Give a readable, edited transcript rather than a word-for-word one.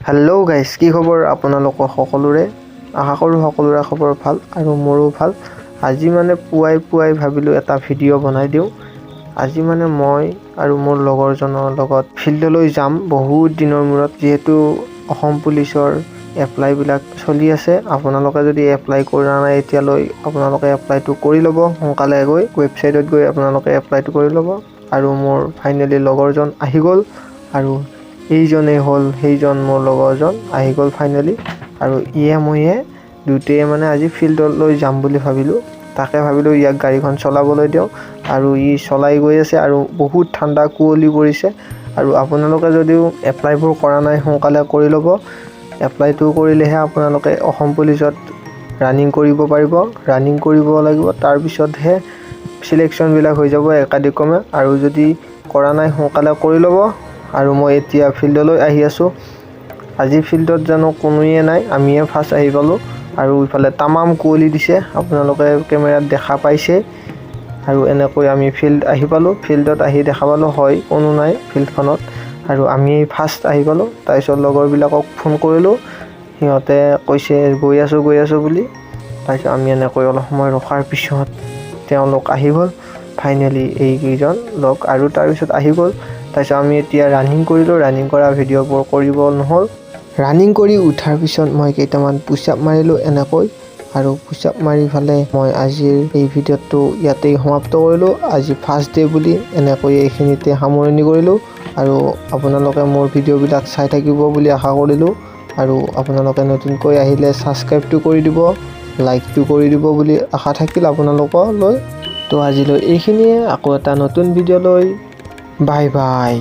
Hello' guys, কি খবৰ আপোনালোকৰ সকলোৰে? আশা কৰোঁ সকলোৰে খবৰ ভাল আৰু মোৰো ভাল। আজি পুৱাই ভাবিলোঁ এটা ভিডিঅ' বনাই দিওঁ। আজি মই আৰু মোৰ লগৰজনৰ লগত ফিল্ডলৈ যাম বহুত দিনৰ মূৰত, যিহেতু অসম পুলিচৰ এপ্লাইবিলাক চলি আছে। আপোনালোকে যদি এপ্লাই কৰা নাই এতিয়ালৈ, আপোনালোকে এপ্লাইটো কৰি ল'ব। সোনকালে গৈ ৱেবছাইটত গৈ আপোনালোকে এপ্লাইটো কৰি ল'ব। আৰু মোৰ ফাইনেলি লগৰজন আহি গ'ল, আৰু এইজনেই হ'ল সেইজন মোৰ লগৰজন আহি গ'ল ফাইনেলি। আৰু ময়ে দুয়োটাই আজি ফিল্ডলৈ যাম বুলি ভাবিলোঁ। তাকে ভাবিলোঁ ইয়াক গাড়ীখন চলাবলৈ দিওঁ, আৰু চলাই গৈ আছে। আৰু বহুত ঠাণ্ডা কুঁৱলী পৰিছে। আৰু আপোনালোকে যদিও এপ্লাইবোৰ কৰা নাই সোনকালে কৰি ল'ব। এপ্লাইটো কৰিলেহে আপোনালোকে অসম পুলিচত ৰানিং কৰিব পাৰিব। ৰানিং কৰিব লাগিব, তাৰপিছতহে চিলেকশ্যনবিলাক হৈ যাব একাদিক্ৰমে। আৰু যদি কৰা নাই সোনকালে কৰি ল'ব। আৰু মই এতিয়া ফিল্ডলৈ আহি আছোঁ। আজি ফিল্ডত জানো কোনোৱে নাই, আমিয়ে ফাৰ্ষ্ট আহি পালোঁ। আৰু ইফালে তামাম কুঁৱলী দিছে, আপোনালোকে কেমেৰাত দেখা পাইছে। আৰু এনেকৈ আমি আহি পালোঁ। ফিল্ডত আহি দেখা পালোঁ হয় কোনো নাই ফিল্ডখনত, আৰু আমি ফাৰ্ষ্ট আহি পালোঁ। তাৰপিছত লগৰবিলাকক ফোন কৰিলোঁ, সিহঁতে কৈছে গৈ আছোঁ বুলি। তাৰপিছত আমি এনেকৈ অলপ সময় ৰখাৰ পিছত তেওঁলোক আহি গ'ল ফাইনেলি, এইকেইজন লগ। আৰু তাৰপিছত আহি গ'ল। তাৰপিছত আমি এতিয়া ৰানিং কৰিলোঁ। ৰানিং কৰা ভিডিঅ'বোৰ কৰিব নহ'ল। ৰানিং কৰি উঠাৰ পিছত মই কেইটামান পুছ-আপ মাৰিলোঁ এনেকৈ। আৰু পুছ-আপ মাৰি ফালে মই আজিৰ এই ভিডিঅ'টো ইয়াতেই সমাপ্ত কৰিলোঁ। আজি ফাৰ্ষ্ট ডে বুলি এনেকৈ এইখিনিতে সামৰণি কৰিলোঁ। আৰু আপোনালোকে মোৰ ভিডিঅ'বিলাক চাই থাকিব বুলি আশা কৰিলোঁ। আৰু আপোনালোকে নতুনকৈ আহিলে ছাবস্ক্ৰাইবটো কৰি দিব, লাইকটো কৰি দিব বুলি আশা থাকিল আপোনালোকলৈ। তো আজিলৈ এইখিনিয়ে, আকৌ এটা নতুন ভিডিঅ'লৈ বাই বাই।